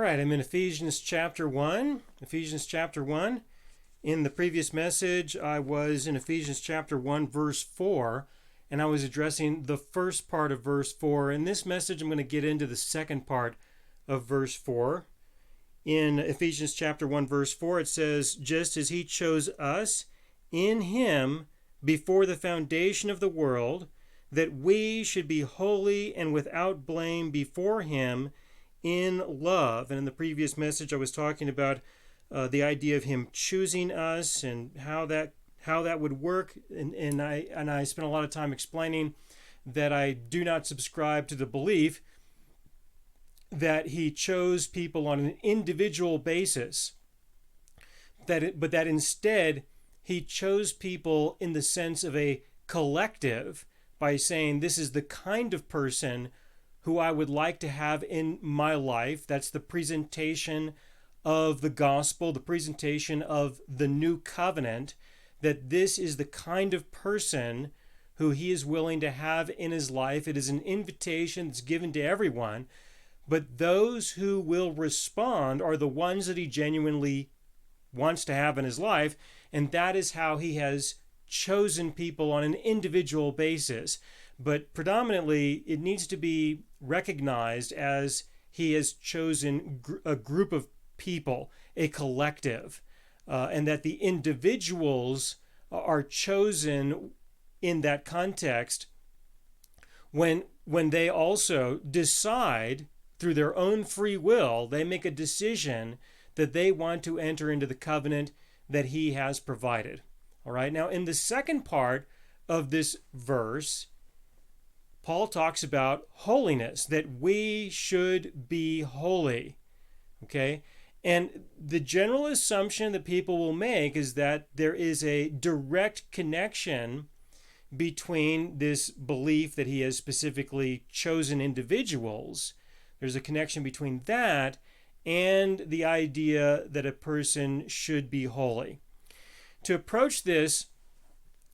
right, I'm in Ephesians chapter 1. Ephesians chapter 1. In the previous message, I was in Ephesians chapter 1, verse 4, and I was addressing the first part of verse 4. In this message, I'm going to get into the second part of verse 4. In Ephesians chapter 1, verse 4, it says, "Just as he chose us in him before the foundation of the world, that we should be holy and without blame before him in love." And in the previous message, I was talking about the idea of him choosing us and how that would work. And I spent a lot of time explaining that I do not subscribe to the belief that he chose people on an individual basis, but that instead he chose people in the sense of a collective, by saying, this is the kind of person who I would like to have in my life. That's the presentation of the gospel, the presentation of the new covenant, that this is the kind of person who he is willing to have in his life. It is an invitation that's given to everyone, but those who will respond are the ones that he genuinely wants to have in his life, and that is how he has chosen people on an individual basis. But predominantly, it needs to be recognized as he has chosen a group of people, a collective, and that the individuals are chosen in that context when they also decide through their own free will, they make a decision that they want to enter into the covenant that he has provided. All right, now in the second part of this verse, Paul talks about holiness, that we should be holy. Okay, and the general assumption that people will make is that there is a direct connection between this belief that he has specifically chosen individuals. There's a connection between that and the idea that a person should be holy. To approach this,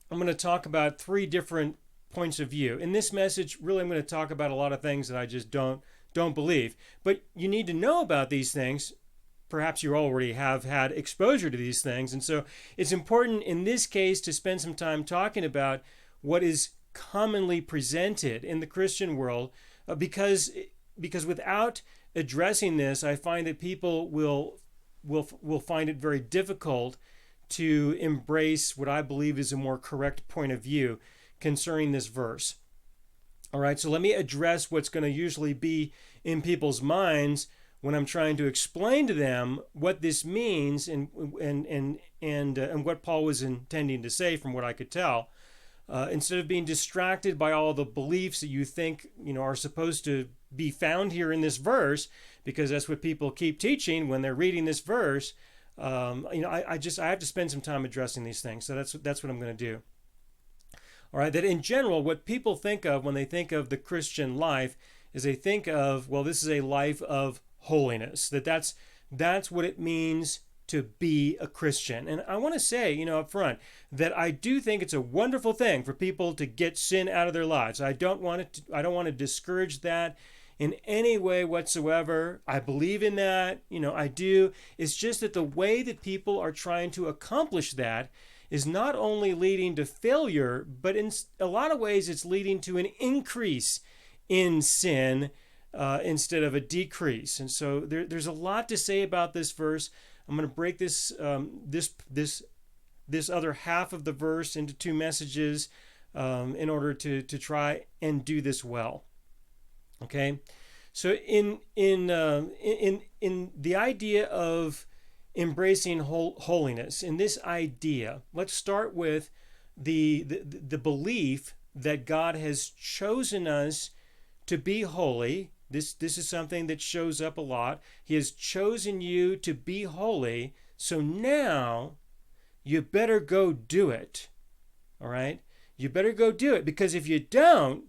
I'm going to talk about three different points of view. In this message, really, I'm going to talk about a lot of things that I just don't believe. But you need to know about these things. Perhaps you already have had exposure to these things. And so it's important in this case to spend some time talking about what is commonly presented in the Christian world, because without addressing this, I find that people will find it very difficult to embrace what I believe is a more correct point of view concerning this verse. All right, so let me address what's going to usually be in people's minds when I'm trying to explain to them what this means and what Paul was intending to say, from what I could tell. Instead of being distracted by all the beliefs that you think are supposed to be found here in this verse, because that's what people keep teaching when they're reading this verse. I have to spend some time addressing these things. So that's what I'm going to do. All right, that in general, what people think of when they think of the Christian life is they think of, well, this is a life of holiness. That's what it means to be a Christian. And I want to say, up front, that I do think it's a wonderful thing for people to get sin out of their lives. I don't want to discourage that in any way whatsoever. I believe in that, I do. It's just that the way that people are trying to accomplish that is not only leading to failure, but in a lot of ways it's leading to an increase in sin instead of a decrease. And so there's a lot to say about this verse. I'm going to break this other half of the verse into two messages in order to try and do this well. Okay, so in the idea of embracing holiness, in this idea, let's start with the belief that God has chosen us to be holy. This is something that shows up a lot. He has chosen you to be holy, so now you better go do it. All right? You better go do it, because if you don't,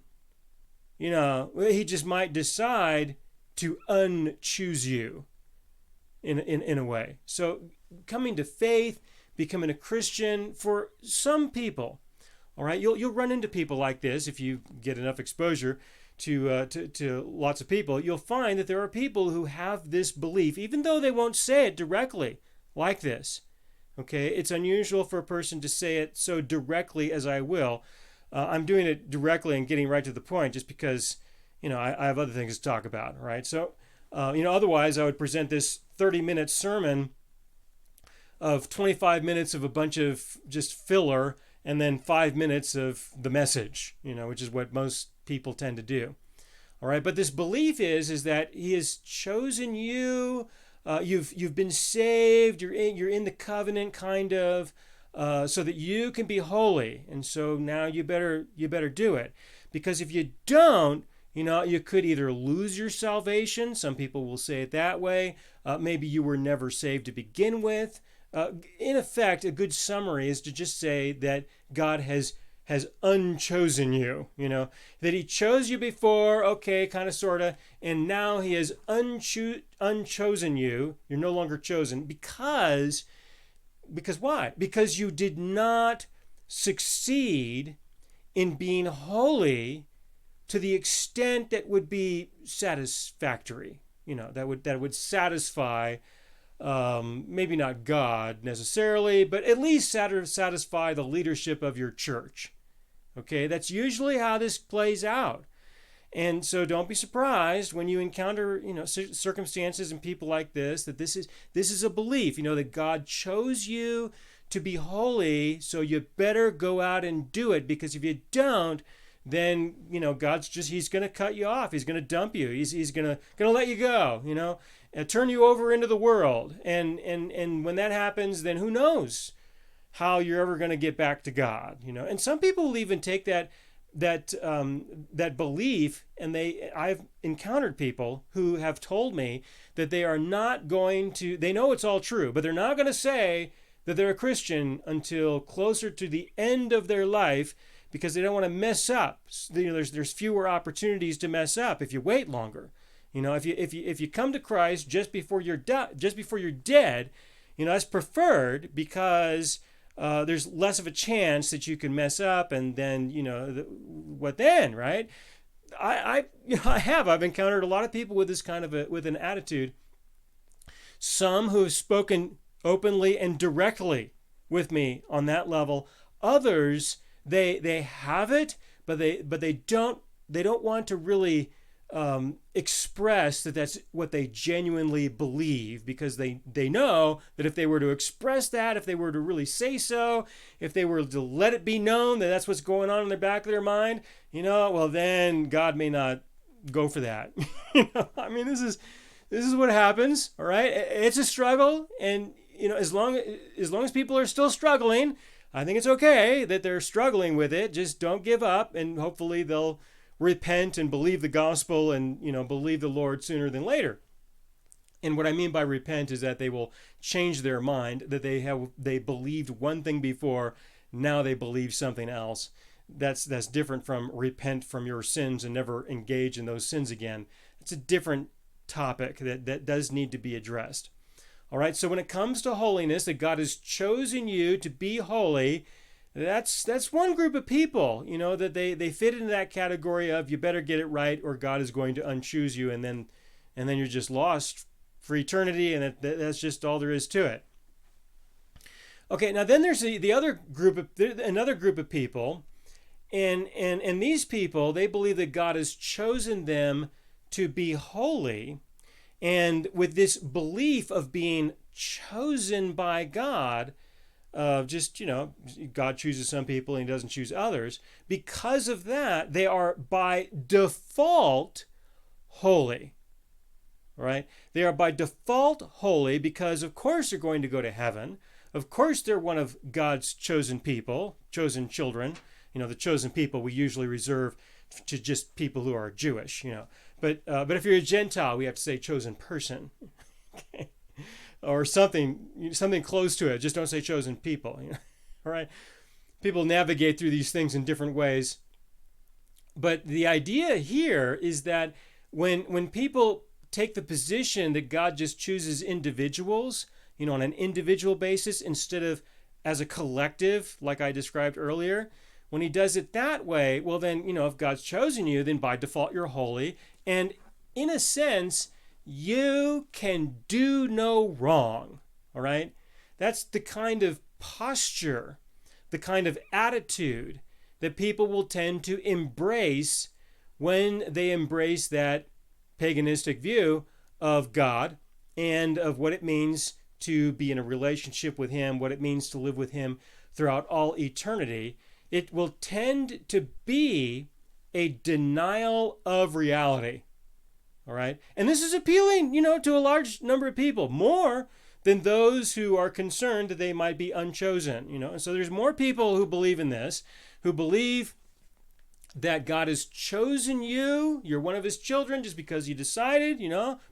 he just might decide to unchoose you in a way. So coming to faith, becoming a Christian, for some people, all right, you'll run into people like this if you get enough exposure. to lots of people, you'll find that there are people who have this belief, even though they won't say it directly like this. Okay, it's unusual for a person to say it so directly as I will. I'm doing it directly and getting right to the point just because, I have other things to talk about, right? So, otherwise I would present this 30-minute sermon of 25 minutes of a bunch of just filler and then 5 minutes of the message, which is what most people tend to do. All right, but this belief is that he has chosen you. You've been saved. You're in the covenant, kind of, so that you can be holy. And so now you better do it, because if you don't, you could either lose your salvation. Some people will say it that way. Maybe you were never saved to begin with. In effect, a good summary is to just say that God has unchosen you, that he chose you before, okay, kind of, sort of, and now he has unchosen you. You're no longer chosen because why? Because you did not succeed in being holy to the extent that would be satisfactory, that would satisfy, maybe not God necessarily, but at least satisfy the leadership of your church. Okay, that's usually how this plays out. And so don't be surprised when you encounter, circumstances and people like this, that this is a belief, that God chose you to be holy, so you better go out and do it, because if you don't, then, he's going to cut you off. He's going to dump you. He's going to let you go, and turn you over into the world. And when that happens, then who knows how you're ever going to get back to God, And some people will even take that belief, and I've encountered people who have told me that they are not going to, they know it's all true, but they're not going to say that they're a Christian until closer to the end of their life, because they don't want to mess up. There's fewer opportunities to mess up if you wait longer. If you come to Christ just before you're dead, that's preferred, because there's less of a chance that you can mess up, and then what then, right? I've encountered a lot of people with this kind of with an attitude. Some who have spoken openly and directly with me on that level. Others, they have it, but they don't want to really express that that's what they genuinely believe, because they know that if they were to express that, if they were to really say so, if they were to let it be known that that's what's going on in the back of their mind, well, then God may not go for that. This is what happens. All right, it's a struggle, and as long as people are still struggling, I think it's okay that they're struggling with it. Just don't give up, and hopefully they'll repent and believe the gospel and believe the Lord sooner than later. And what I mean by repent is that they will change their mind, that they believed one thing before, now they believe something else. That's different from repent from your sins and never engage in those sins again. It's a different topic that does need to be addressed. All right, so when it comes to holiness, that God has chosen you to be holy, that's one group of people, that they fit into that category of you better get it right or God is going to unchoose you, and then you're just lost for eternity, and that's just all there is to it. Okay, now then there's another group of people, and these people, they believe that God has chosen them to be holy, and with this belief of being chosen by God, God chooses some people and he doesn't choose others. Because of that, they are by default holy. Right? They are by default holy because, of course, they're going to go to heaven. Of course, they're one of God's chosen people, chosen children. The chosen people we usually reserve to just people who are Jewish. But if you're a Gentile, we have to say chosen person. Okay. Or something close to it. Just don't say chosen people. All right. People navigate through these things in different ways. But the idea here is that when people take the position that God just chooses individuals, on an individual basis instead of as a collective, like I described earlier, When he does it that way, well then, if God's chosen you, then by default you're holy. And in a sense, you can do no wrong. All right? That's the kind of posture, the kind of attitude that people will tend to embrace when they embrace that paganistic view of God and of what it means to be in a relationship with him, what it means to live with him throughout all eternity. It will tend to be a denial of reality. All right? And this is appealing, to a large number of people, more than those who are concerned that they might be unchosen, And so there's more people who believe in this, who believe that God has chosen you. You're one of his children just because he decided,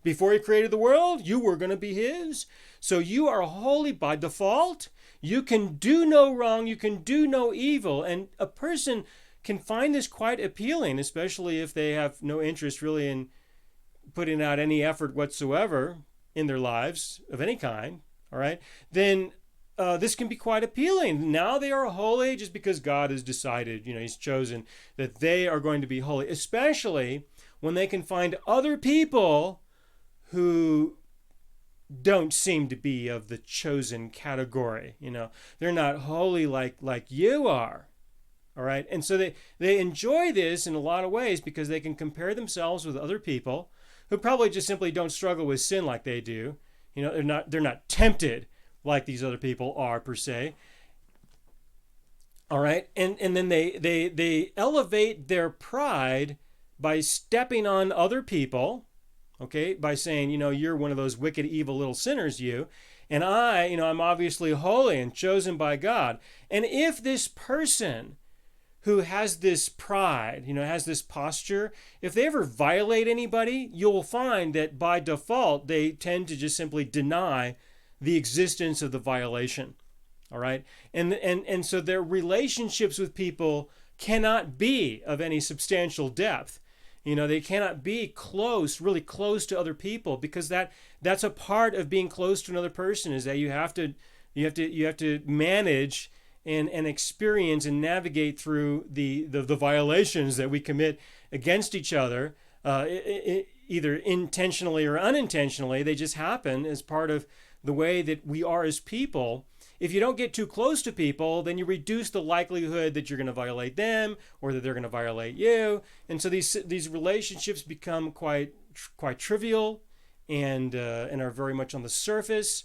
before he created the world, you were going to be his. So you are holy by default. You can do no wrong. You can do no evil. And a person can find this quite appealing, especially if they have no interest really in putting out any effort whatsoever in their lives of any kind. All right. Then this can be quite appealing. Now they are holy just because God has decided, he's chosen that they are going to be holy, especially when they can find other people who don't seem to be of the chosen category. They're not holy like you are. All right. And so they enjoy this in a lot of ways because they can compare themselves with other people who probably just simply don't struggle with sin like they do. They're not tempted like these other people are per se. All right. And then they elevate their pride by stepping on other people, okay, by saying, you're one of those wicked, evil little sinners, you, and I'm obviously holy and chosen by God. And if this person who has this pride, has this posture, if they ever violate anybody, you'll find that by default, they tend to just simply deny the existence of the violation. All right. And so their relationships with people cannot be of any substantial depth. They cannot be close, really close to other people, because that's a part of being close to another person, is that you have to manage and experience and navigate through the violations that we commit against each other, either intentionally or unintentionally. They just happen as part of the way that we are as people. If you don't get too close to people, then you reduce the likelihood that you're going to violate them or that they're going to violate you. And so these relationships become quite trivial and are very much on the surface.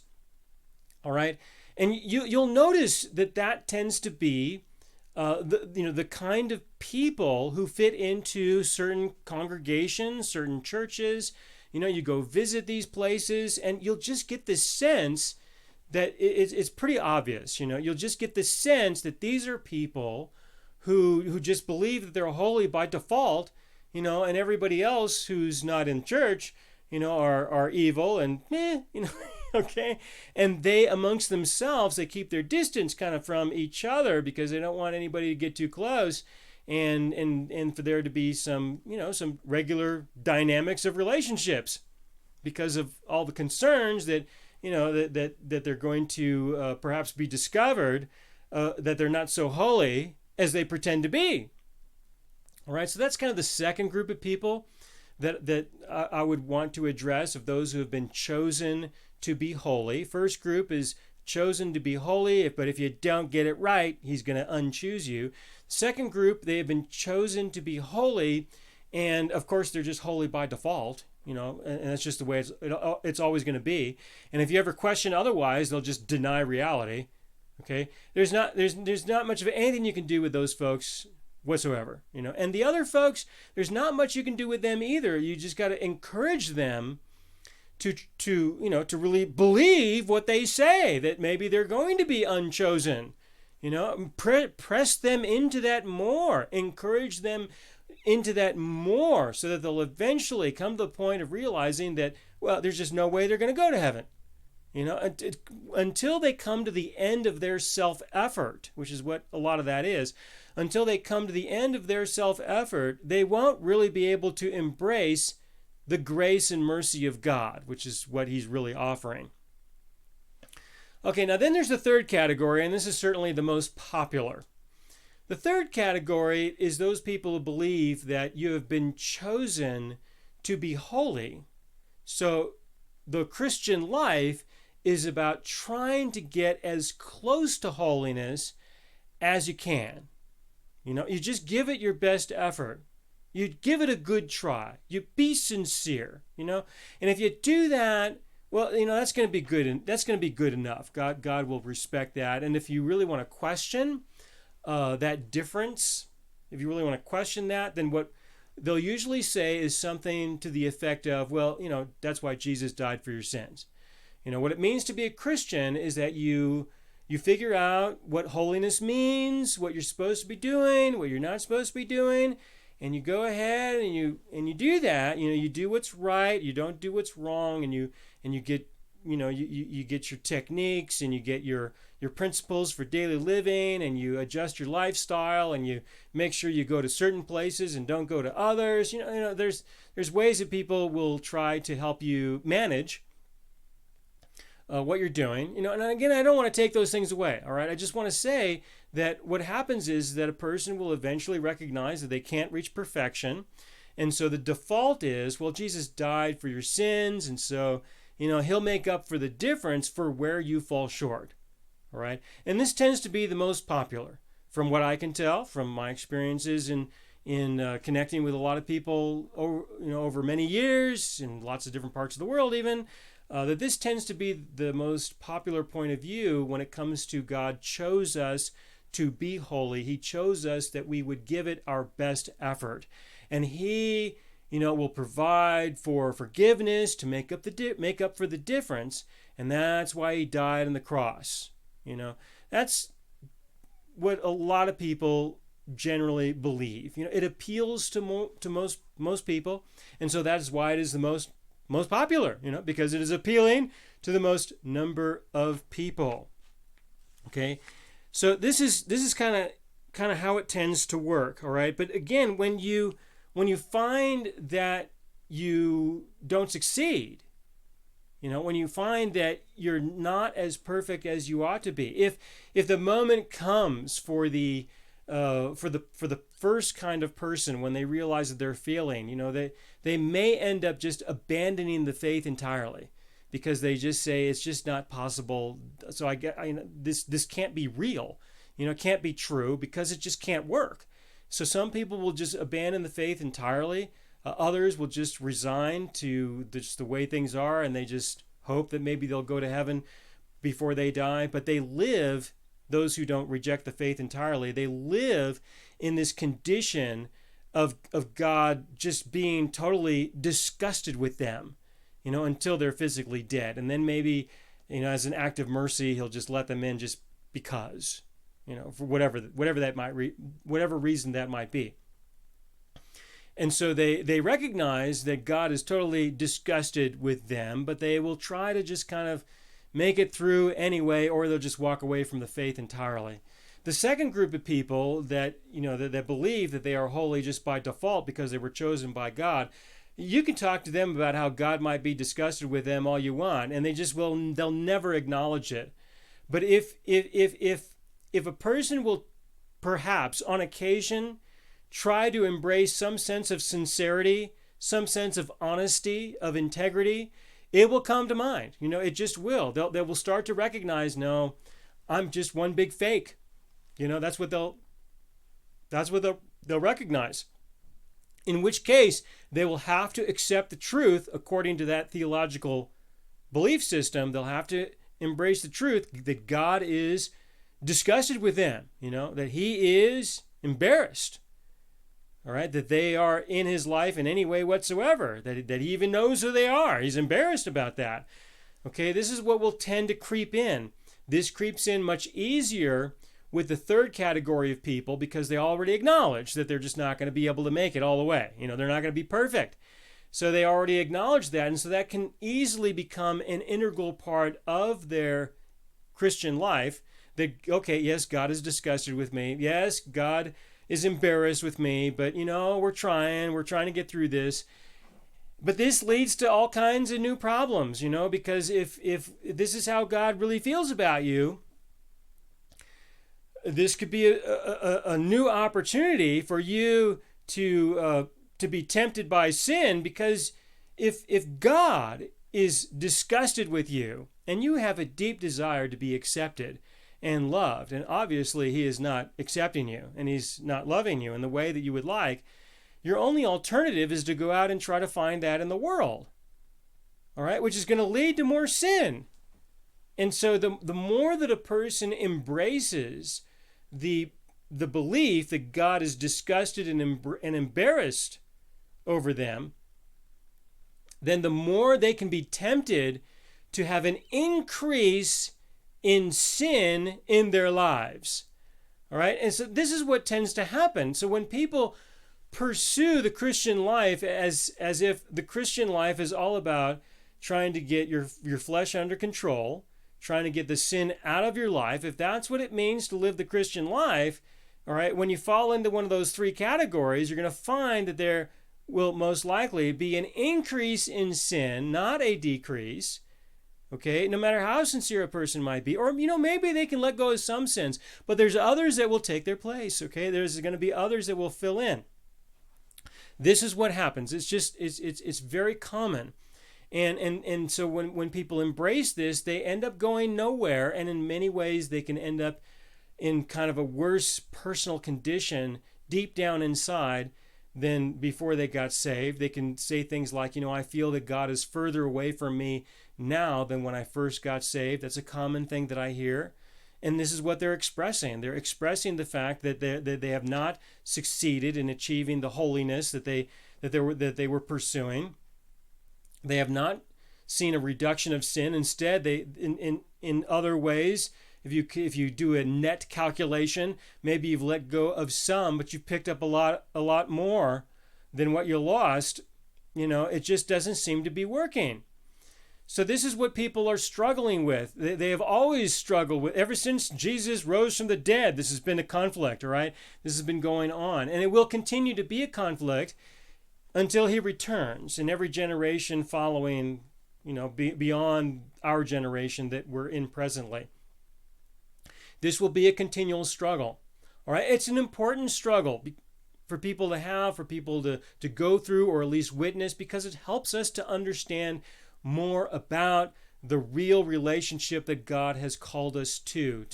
All right. And you'll notice that tends to be the kind of people who fit into certain congregations, certain churches. You go visit these places and you'll just get this sense that it's pretty obvious. You'll just get this sense that these are people who just believe that they're holy by default, and everybody else who's not in church, are evil and okay. And they amongst themselves, they keep their distance kind of from each other because they don't want anybody to get too close. And for there to be some regular dynamics of relationships because of all the concerns that, that they're going to perhaps be discovered, that they're not so holy as they pretend to be. All right. So that's kind of the second group of people that I would want to address, of those who have been chosen to be holy. First group is chosen to be holy, but if you don't get it right, he's going to unchoose you. Second group, they have been chosen to be holy, and of course they're just holy by default, and that's just the way it's always going to be. And if you ever question otherwise, they'll just deny reality. Okay, there's not much of anything you can do with those folks whatsoever, And the other folks, there's not much you can do with them either. You just got to encourage them to really believe what they say, that maybe they're going to be unchosen. Press them into that more, encourage them into that more, so that they'll eventually come to the point of realizing that, well, there's just no way they're going to go to heaven. Until they come to the end of their self-effort, which is what a lot of that is, until they come to the end of their self-effort, they won't really be able to embrace the grace and mercy of God, which is what he's really offering. Okay, now then there's the third category, and this is certainly the most popular. The third category is those people who believe that you have been chosen to be holy. So the Christian life is about trying to get as close to holiness as you can. You just give it your best effort. You give it a good try. You be sincere, And if you do that, well, that's going to be good, and that's going to be good enough. God will respect that. And if you really want to question that difference, if you really want to question that, then what they'll usually say is something to the effect of, well, that's why Jesus died for your sins. What it means to be a Christian is that you figure out what holiness means, what you're supposed to be doing, what you're not supposed to be doing, and you go ahead and you do that. You do what's right, you don't do what's wrong, and you get you get your techniques, and you get your principles for daily living, and you adjust your lifestyle, and you make sure you go to certain places and don't go to others. There's ways that people will try to help you manage what you're doing. And again, I don't want to take those things away. All right, I just want to say that what happens is that a person will eventually recognize that they can't reach perfection, and so the default is, well, Jesus died for your sins, and so he'll make up for the difference for where you fall short. All right, and this tends to be the most popular, from what I can tell from my experiences in connecting with a lot of people over many years in lots of different parts of the world, even. That this tends to be the most popular point of view when it comes to God chose us to be holy. He chose us that we would give it our best effort. And He, will provide for forgiveness to make up for the difference. And that's why He died on the cross. That's what a lot of people generally believe. It appeals to most people. And so that's why it is the most popular, because it is appealing to the most number of people. Okay, so this is kind of how it tends to work. All right, but again, when you find that you don't succeed, when you find that you're not as perfect as you ought to be, if the moment comes for the first kind of person, when they realize that they're failing, they may end up just abandoning the faith entirely, because they just say it's just not possible. So this can't be real, it can't be true, because it just can't work. So some people will just abandon the faith entirely. Others will just resign to just the way things are, and they just hope that maybe they'll go to heaven before they die. But they live. Those who don't reject the faith entirely, they live in this condition of God just being totally disgusted with them, until they're physically dead. And then maybe, as an act of mercy, He'll just let them in just because, for whatever reason that might be. And so they recognize that God is totally disgusted with them, but they will try to just kind of make it through anyway, or they'll just walk away from the faith entirely. The second group of people that that believe that they are holy just by default because they were chosen by God, you can talk to them about how God might be disgusted with them all you want, and they'll never acknowledge it. But if a person will perhaps on occasion try to embrace some sense of sincerity, some sense of honesty, of integrity, it will come to mind. It just will. They will start to recognize, no, I'm just one big fake. That's what they'll recognize. In which case, they will have to accept the truth according to that theological belief system. They'll have to embrace the truth that God is disgusted with them, that He is embarrassed. All right, that they are in His life in any way whatsoever, that He even knows who they are. He's embarrassed about that. Okay, this is what will tend to creep in. This creeps in much easier with the third category of people, because they already acknowledge that they're just not going to be able to make it all the way. They're not going to be perfect. So they already acknowledge that, and so that can easily become an integral part of their Christian life. That, okay, yes, God is disgusted with me. Yes, God is embarrassed with me, but we're trying to get through this. But this leads to all kinds of new problems, because if this is how God really feels about you, this could be a new opportunity for you to be tempted by sin, because if God is disgusted with you and you have a deep desire to be accepted and loved, and obviously he is not accepting you and he's not loving you in the way that you would like, your only alternative is to go out and try to find that in the world, all right, which is going to lead to more sin. And so the more that a person embraces the belief that God is disgusted and embarrassed over them, then the more they can be tempted to have an increase in sin in their lives. All right? And so this is what tends to happen. So when people pursue the Christian life as if the Christian life is all about trying to get your flesh under control, trying to get the sin out of your life, if that's what it means to live the Christian life, all right, when you fall into one of those three categories, you're going to find that there will most likely be an increase in sin, not a decrease. Okay, no matter how sincere a person might be, or maybe they can let go of some sins, but there's others that will take their place. Okay, there's going to be others that will fill in. This is what happens. It's very common. And so when people embrace this, they end up going nowhere, and in many ways they can end up in kind of a worse personal condition deep down inside than before they got saved. They can say things like, I feel that God is further away from me now than when I first got saved. That's a common thing that I hear. And this is what they're expressing. They're expressing the fact that they have not succeeded in achieving the holiness that they were pursuing. They have not seen a reduction of sin. Instead, they in other ways, if you do a net calculation, maybe you've let go of some, but you've picked up a lot more than what you lost. It just doesn't seem to be working. So this is what people are struggling with. They have always struggled with, ever since Jesus rose from the dead. This has been a conflict, all right? This has been going on, and it will continue to be a conflict until he returns in every generation following, beyond our generation that we're in presently. This will be a continual struggle. All right, it's an important struggle for people to have, for people to go through, or at least witness, because it helps us to understand more about the real relationship that God has called us to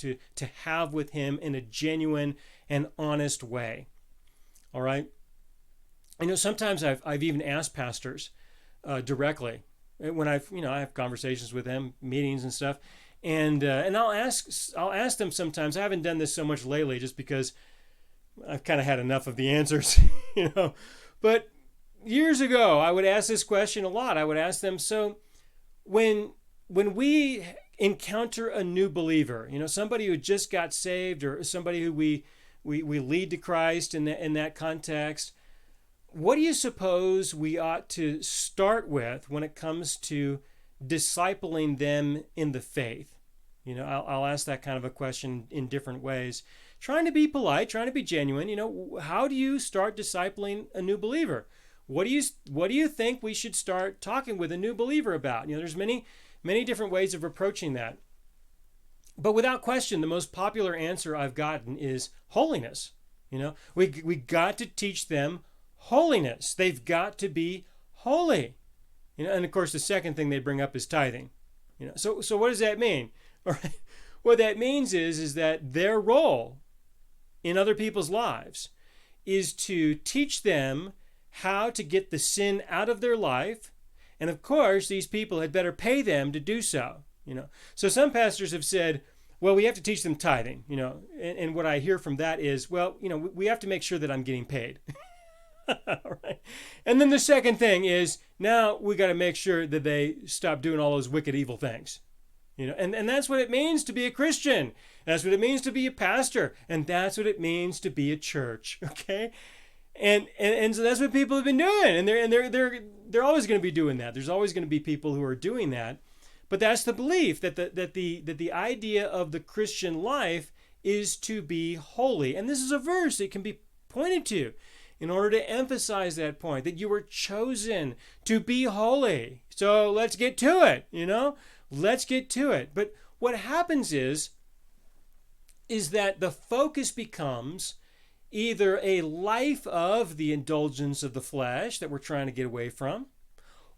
have with him in a genuine and honest way. All right. Sometimes I've even asked pastors directly when I have conversations with them, meetings and stuff, and I'll ask them sometimes. I haven't done this so much lately, just because I've kind of had enough of the answers, But years ago, I would ask this question a lot. I would ask them, so when we encounter a new believer, somebody who just got saved, or somebody who we lead to Christ in that context, what do you suppose we ought to start with when it comes to discipling them in the faith? I'll ask that kind of a question in different ways, trying to be polite, trying to be genuine. How do you start discipling a new believer? What do you think we should start talking with a new believer about? There's many different ways of approaching that. But without question, the most popular answer I've gotten is holiness. We got to teach them holiness. They've got to be holy. And of course the second thing they bring up is tithing. So what does that mean? All right. What that means is that their role in other people's lives is to teach them how to get the sin out of their life. And of course, these people had better pay them to do so. So some pastors have said, well, we have to teach them tithing, and what I hear from that is, well, we have to make sure that I'm getting paid. All right. And then the second thing is, now we got to make sure that they stop doing all those wicked, evil things. And that's what it means to be a Christian. That's what it means to be a pastor. And that's what it means to be a church. Okay. And so that's what people have been doing. And they're always going to be doing that. There's always going to be people who are doing that. But that's the belief that the idea of the Christian life is to be holy. And this is a verse that can be pointed to in order to emphasize that point, that you were chosen to be holy. So let's get to it, Let's get to it. But what happens is is that the focus becomes either a life of the indulgence of the flesh that we're trying to get away from,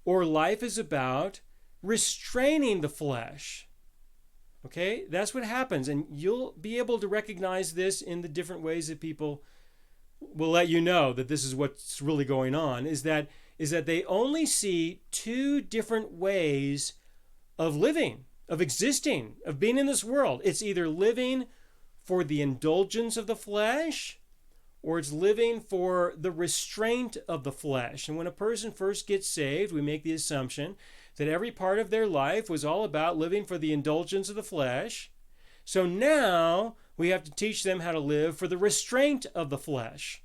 or life is about restraining the flesh. Okay, that's what happens. And you'll be able to recognize this in the different ways that people will let you know that this is what's really going on, is that they only see two different ways of living, of existing, of being in this world. It's either living for the indulgence of the flesh, or it's living for the restraint of the flesh. And when a person first gets saved, we make the assumption that every part of their life was all about living for the indulgence of the flesh. So now we have to teach them how to live for the restraint of the flesh.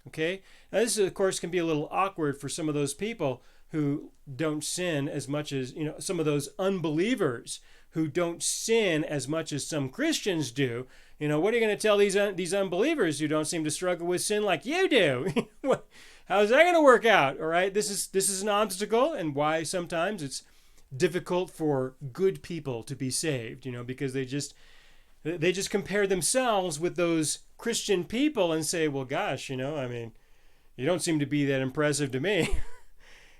Okay? Now this, of course, can be a little awkward for some of those people who don't sin as much as, some of those unbelievers who don't sin as much as some Christians do. What are you going to tell these unbelievers who don't seem to struggle with sin like you do? How's that going to work out? All right, this is an obstacle, and why sometimes it's difficult for good people to be saved. Because they just compare themselves with those Christian people and say, well, gosh, you don't seem to be that impressive to me.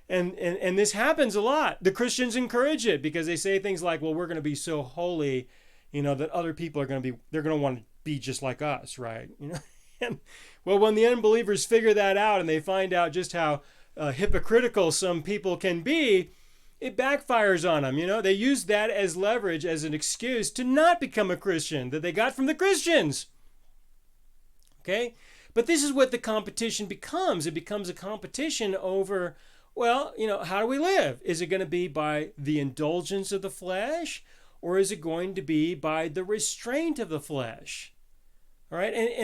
And this happens a lot. The Christians encourage it because they say things like, well, we're going to be so holy, that other people are going to want to be just like us, right? And, well, when the unbelievers figure that out and they find out just how hypocritical some people can be, it backfires on them. They use that as leverage, as an excuse to not become a Christian that they got from the Christians. Okay? But this is what the competition becomes. It becomes a competition over, well, how do we live? Is it going to be by the indulgence of the flesh, or is it going to be by the restraint of the flesh? All right, they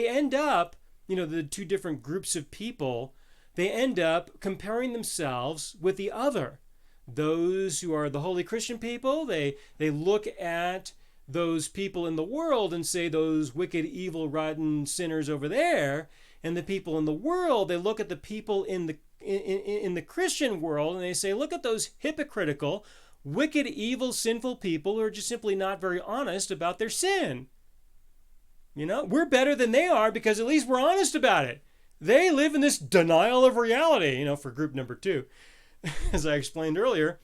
end up, the two different groups of people, they end up comparing themselves with the other. Those who are the holy Christian people, they look at those people in the world and say, those wicked, evil, rotten sinners over there. And the people in the world, they look at the people in the Christian world and they say, look at those hypocritical, wicked, evil, sinful people who are just simply not very honest about their sin. We're better than they are because at least we're honest about it. They live in this denial of reality, for group number 2, as I explained earlier.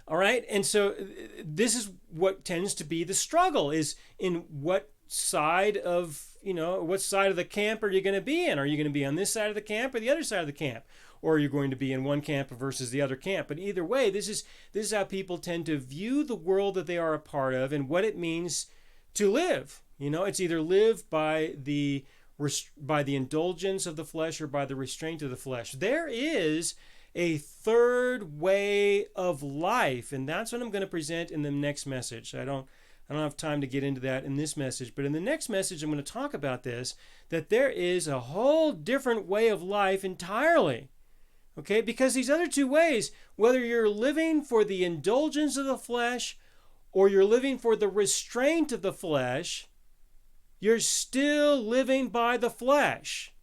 All right, and so this is what tends to be the struggle, is in what side of the camp are you going to be in? Are you going to be on this side of the camp or the other side of the camp? Or are you going to be in one camp versus the other camp? But either way, this is how people tend to view the world that they are a part of and what it means to live. It's either live by the indulgence of the flesh or by the restraint of the flesh. There is a third way of life, and that's what I'm going to present in the next message. I don't have time to get into that in this message, but in the next message I'm going to talk about this, that there is a whole different way of life entirely. Okay, because these other two ways, whether you're living for the indulgence of the flesh or you're living for the restraint of the flesh, you're still living by the flesh.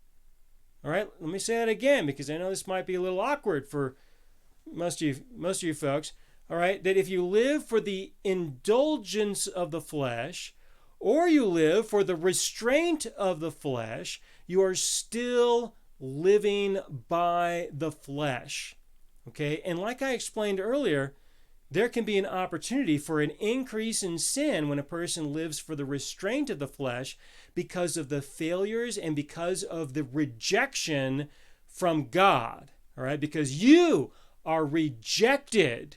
All right, let me say that again because I know this might be a little awkward for most of you folks. All right, that if you live for the indulgence of the flesh or you live for the restraint of the flesh, you are still living by the flesh. Okay, and like I explained earlier, there can be an opportunity for an increase in sin when a person lives for the restraint of the flesh because of the failures and because of the rejection from God. All right, because you are rejected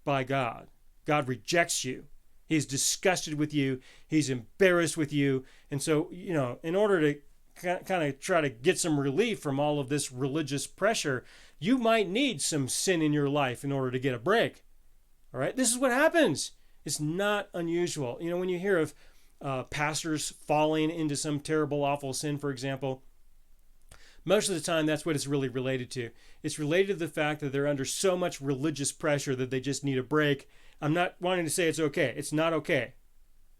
by God. God rejects you. He's disgusted with you. He's embarrassed with you. And so, in order to kind of try to get some relief from all of this religious pressure, you might need some sin in your life in order to get a break. All right, this is what happens. It's not unusual. When you hear of pastors falling into some terrible, awful sin, for example, most of the time that's what it's really related to. It's related to the fact that they're under so much religious pressure that they just need a break. I'm not wanting to say it's okay. It's not okay.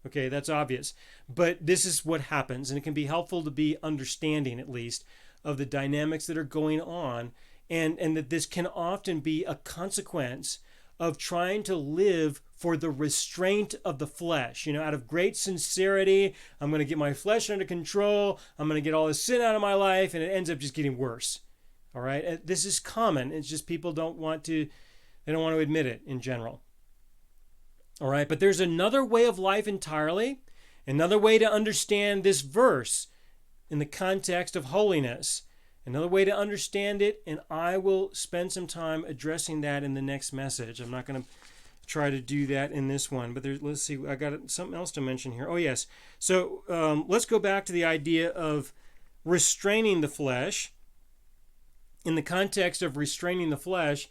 Okay, that's obvious. But this is what happens, and it can be helpful to be understanding, at least, of the dynamics that are going on, and that this can often be a consequence of trying to live for the restraint of the flesh. Out of great sincerity, I'm going to get my flesh under control. I'm going to get all this sin out of my life, and it ends up just getting worse. All right? This is common. It's just people don't want to admit it in general. All right? But there's another way of life entirely, another way to understand this verse in the context of holiness. Another way to understand it, and I will spend some time addressing that in the next message. I'm not going to try to do that in this one, but let's see, I got something else to mention here. Oh, yes. So let's go back to the idea of restraining the flesh. In the context of restraining the flesh,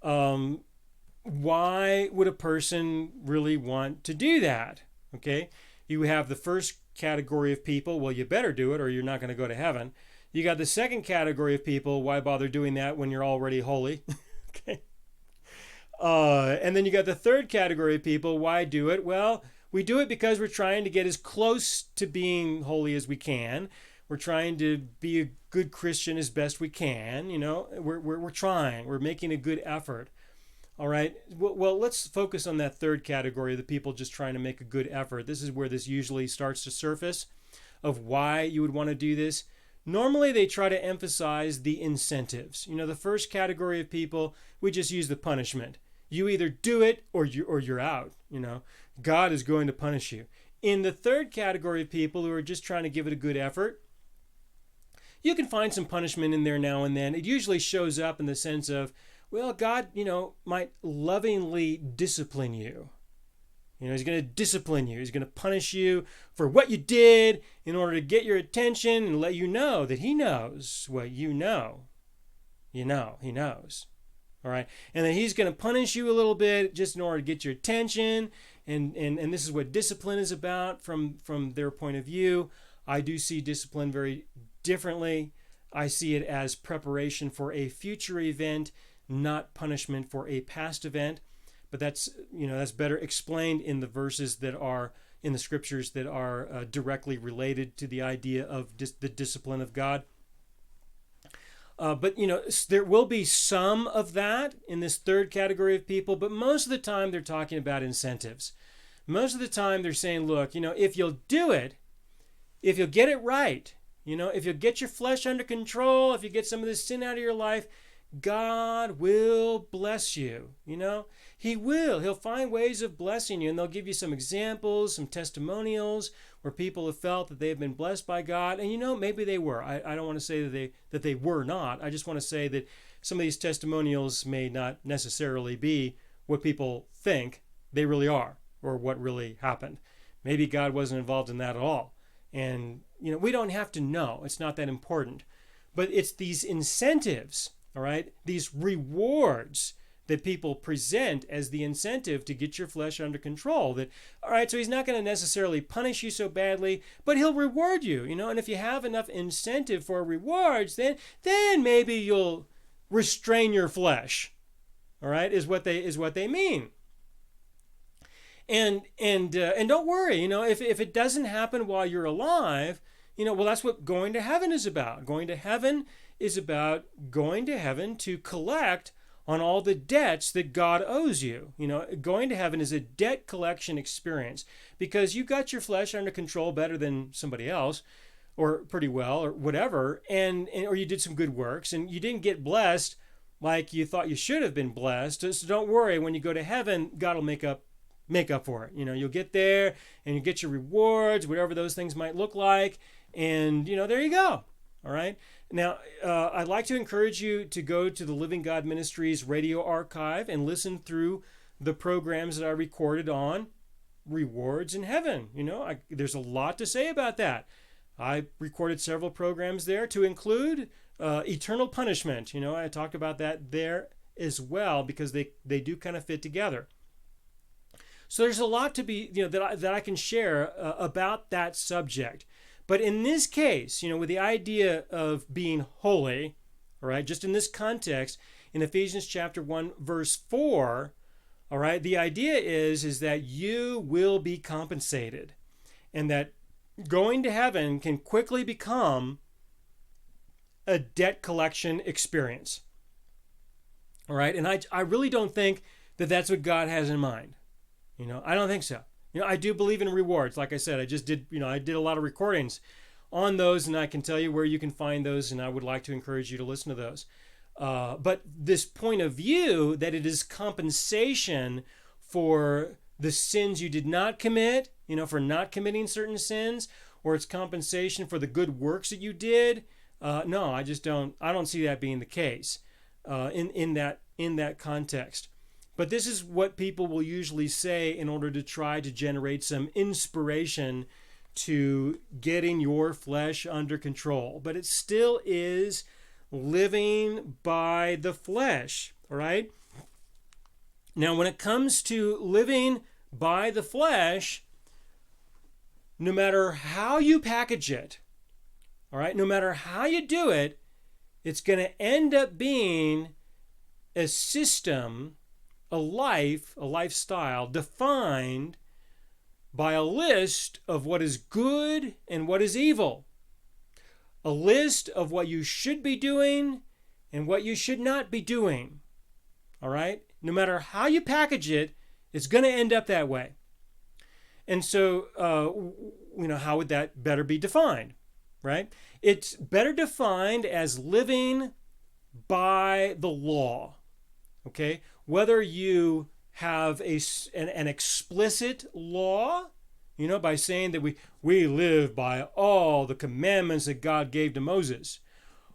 why would a person really want to do that? Okay, you have the first category of people, well, you better do it or you're not going to go to heaven. You got the second category of people, why bother doing that when you're already holy? Okay. And then you got the third category of people, why do it? Well, we do it because we're trying to get as close to being holy as we can. We're trying to be a good Christian as best we can. We're trying. We're making a good effort. All right. Well, let's focus on that third category, the people just trying to make a good effort. This is where this usually starts to surface of why you would want to do this. Normally, they try to emphasize the incentives. The first category of people, we just use the punishment. You either do it or you're out. God is going to punish you. In the third category of people who are just trying to give it a good effort, you can find some punishment in there now and then. It usually shows up in the sense of, well, God, might lovingly discipline you. He's going to discipline you. He's going to punish you for what you did in order to get your attention and let you know that he knows what you know. He knows. All right. And then he's going to punish you a little bit just in order to get your attention. And this is what discipline is about from their point of view. I do see discipline very differently. I see it as preparation for a future event, not punishment for a past event. But that's better explained in the verses that are in the scriptures that are directly related to the idea of the discipline of God. But there will be some of that in this third category of people, but most of the time they're talking about incentives. Most of the time they're saying, look, if you'll do it, if you'll get it right, if you'll get your flesh under control, if you get some of this sin out of your life, God will bless you. He will. He'll find ways of blessing you, and they'll give you some examples, some testimonials where people have felt that they have been blessed by God. And maybe they were. I don't want to say that they were not. I just want to say that some of these testimonials may not necessarily be what people think they really are or what really happened. Maybe God wasn't involved in that at all. And we don't have to know. It's not that important. But it's these incentives, all right, these rewards that people present as the incentive to get your flesh under control. That, all right, so he's not going to necessarily punish you so badly, but he'll reward you, and if you have enough incentive for rewards, then maybe you'll restrain your flesh, all right, is what they mean. And don't worry, if it doesn't happen while you're alive, well, that's what going to heaven is about. Going to heaven is about going to heaven to collect on all the debts that God owes you. Going to heaven is a debt collection experience because you got your flesh under control better than somebody else, or pretty well, or whatever, or you did some good works, and you didn't get blessed like you thought you should have been blessed. So don't worry, when you go to heaven, God will make up for it. You'll get there and you get your rewards, whatever those things might look like, and there you go. All right. Now, I'd like to encourage you to go to the Living God Ministries radio archive and listen through the programs that I recorded on rewards in heaven. There's a lot to say about that. I recorded several programs there to include eternal punishment. I talked about that there as well because they do kind of fit together. So there's a lot to be, that I can share about that subject. But in this case, with the idea of being holy, all right, just in this context, in Ephesians chapter 1, verse 4, all right, the idea is that you will be compensated, and that going to heaven can quickly become a debt collection experience. All right, and I really don't think that that's what God has in mind. I don't think so. I do believe in rewards. Like I said, I did a lot of recordings on those, and I can tell you where you can find those, and I would like to encourage you to listen to those. But this point of view that it is compensation for the sins you did not commit, for not committing certain sins, or it's compensation for the good works that you did. No, I don't see that being the case in that context. But this is what people will usually say in order to try to generate some inspiration to getting your flesh under control. But it still is living by the flesh, all right? Now, when it comes to living by the flesh, no matter how you package it, all right, no matter how you do it, it's going to end up being a system, a lifestyle defined by a list of what is good and what is evil. A list of what you should be doing and what you should not be doing. All right? No matter how you package it, it's going to end up that way. And so, how would that better be defined? Right? It's better defined as living by the law. Okay? Whether you have an explicit law, by saying that we live by all the commandments that God gave to Moses,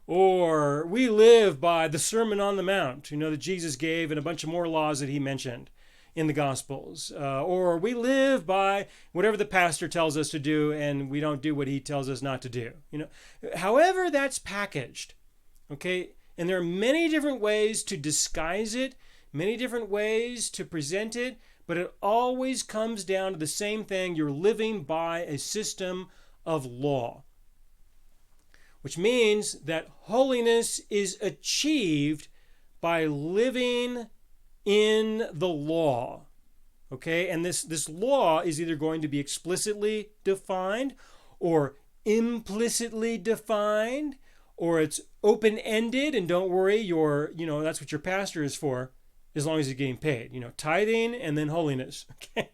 or we live by the Sermon on the Mount, that Jesus gave, and a bunch of more laws that he mentioned in the Gospels, or we live by whatever the pastor tells us to do, and we don't do what he tells us not to do. However that's packaged, okay, and there are many different ways to disguise it, many different ways to present it, but it always comes down to the same thing. You're living by a system of law, which means that holiness is achieved by living in the law. Okay? And this law is either going to be explicitly defined or implicitly defined, or it's open-ended, and don't worry, that's what your pastor is for, as long as he's getting paid. Tithing and then holiness. Okay?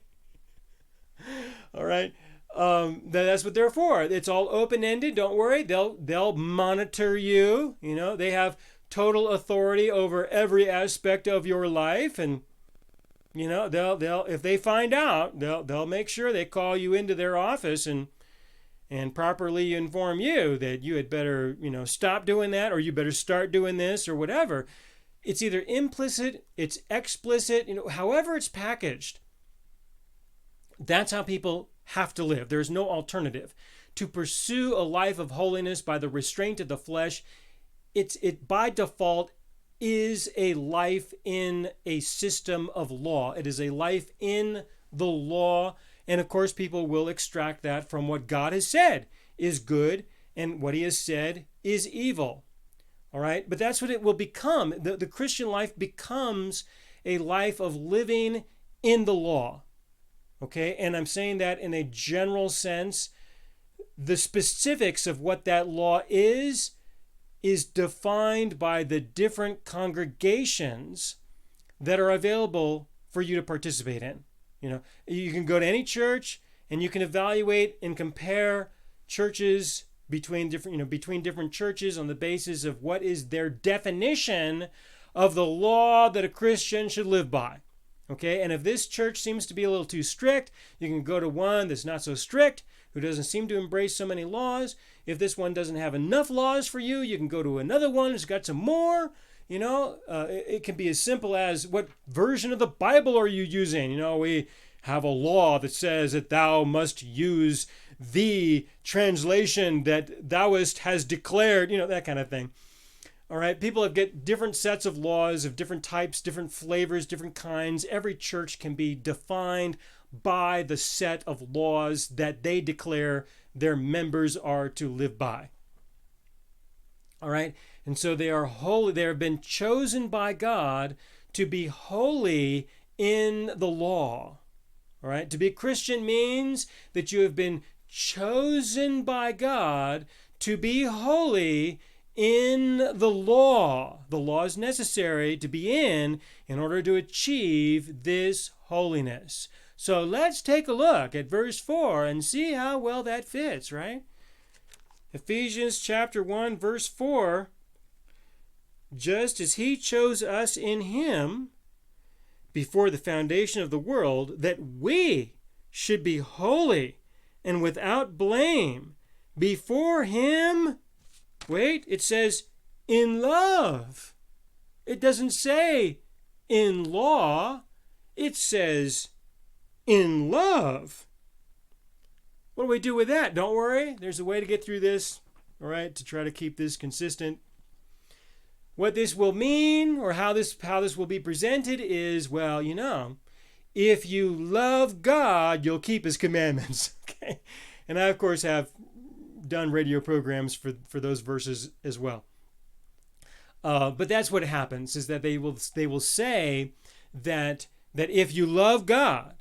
All right? That's what they're for. It's all open-ended. Don't worry. They'll monitor you. They have total authority over every aspect of your life, and they'll if they find out, they'll make sure they call you into their office and properly inform you that you had better stop doing that, or you better start doing this, or whatever. It's either implicit, it's explicit, however it's packaged. That's how people have to live. There's no alternative. To pursue a life of holiness by the restraint of the flesh, it by default is a life in a system of law. It is a life in the law. And of course, people will extract that from what God has said is good and what he has said is evil. All right? But that's what it will become. The Christian life becomes a life of living in the law. Okay? And I'm saying that in a general sense. The specifics of what that law is defined by the different congregations that are available for you to participate in. You can go to any church and you can evaluate and compare churches between different churches on the basis of what is their definition of the law that a Christian should live by. Okay, and if this church seems to be a little too strict, you can go to one that's not so strict, who doesn't seem to embrace so many laws. If this one doesn't have enough laws for you, you can go to another one that's got some more. It can be as simple as, what version of the Bible are you using? We have a law that says that thou must use the translation that thouest has declared, that kind of thing. All right, people have get different sets of laws of different types, different flavors, different kinds. Every church can be defined by the set of laws that they declare their members are to live by. All right, and so they are holy. They have been chosen by God to be holy in the law. All right, to be a Christian means that you have been chosen by God to be holy in the law. The law is necessary to be in order to achieve this holiness. So let's take a look at verse 4 and see how well that fits, right? Ephesians chapter 1, verse 4, just as he chose us in him before the foundation of the world, that we should be holy and without blame before him. Wait, it says in love. It doesn't say in law. It says in love. What do we do with that? Don't worry. There's a way to get through this, all right, to try to keep this consistent. What this will mean, or how this will be presented is, well, if you love God, you'll keep his commandments. Okay? And I, of course, have done radio programs for those verses as well. But that's what happens, is that they will say that if you love God,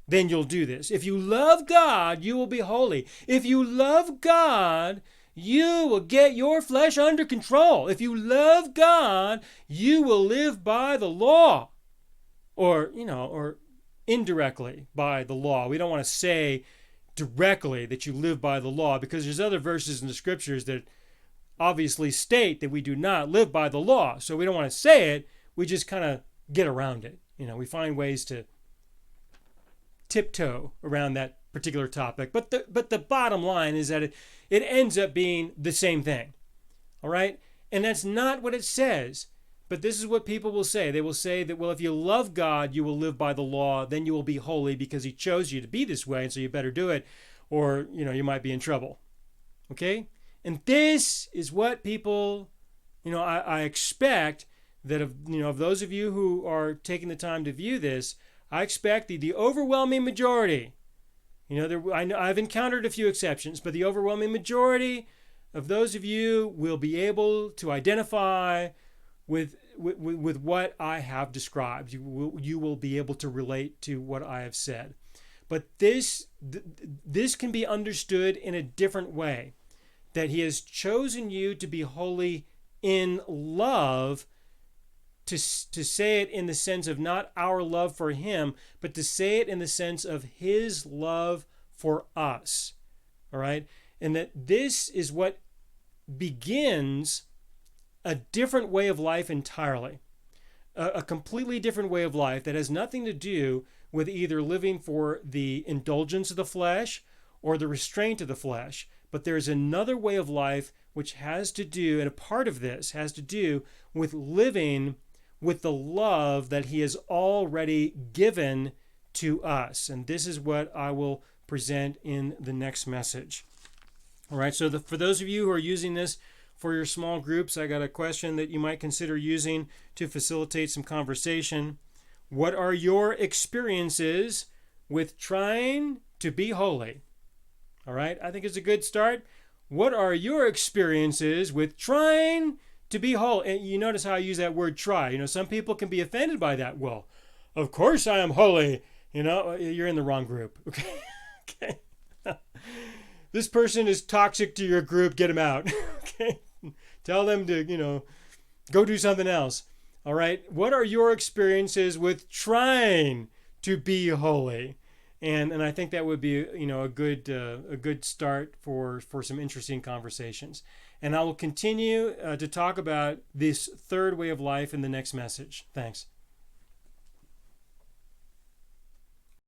then you'll do this. If you love God, you will be holy. If you love God, you will get your flesh under control. If you love God, you will live by the law, or indirectly by the law. We don't want to say directly that you live by the law, because there's other verses in the scriptures that obviously state that we do not live by the law. So we don't want to say it. We just kind of get around it. We find ways to tiptoe around that particular topic. But the bottom line is that it ends up being the same thing. All right? And that's not what it says. But this is what people will say. They will say that, well, if you love God, you will live by the law, then you will be holy because he chose you to be this way, and so you better do it, or, you might be in trouble. Okay? And this is what people, I expect that of those of you who are taking the time to view this, I expect the overwhelming majority, I've encountered a few exceptions, but the overwhelming majority of those of you will be able to identify with what I have described. You will be able to relate to what I have said. But this can be understood in a different way, that he has chosen you to be holy in love, to say it in the sense of not our love for him, but to say it in the sense of his love for us. All right? And that this is what begins a different way of life entirely. A completely different way of life that has nothing to do with either living for the indulgence of the flesh or the restraint of the flesh. But there's another way of life which has to do, and a part of this has to do with living with the love that he has already given to us. And this is what I will present in the next message. All right, so for those of you who are using this for your small groups, I got a question that you might consider using to facilitate some conversation. What are your experiences with trying to be holy? All right, I think it's a good start. What are your experiences with trying to be holy? And you notice how I use that word try. Some people can be offended by that. Well, of course I am holy. You're in the wrong group. Okay. Okay. This person is toxic to your group. Get him out. Okay. Tell them to, go do something else. All right. What are your experiences with trying to be holy? And I think that would be, a good start for some interesting conversations. And I will continue to talk about this third way of life in the next message. Thanks.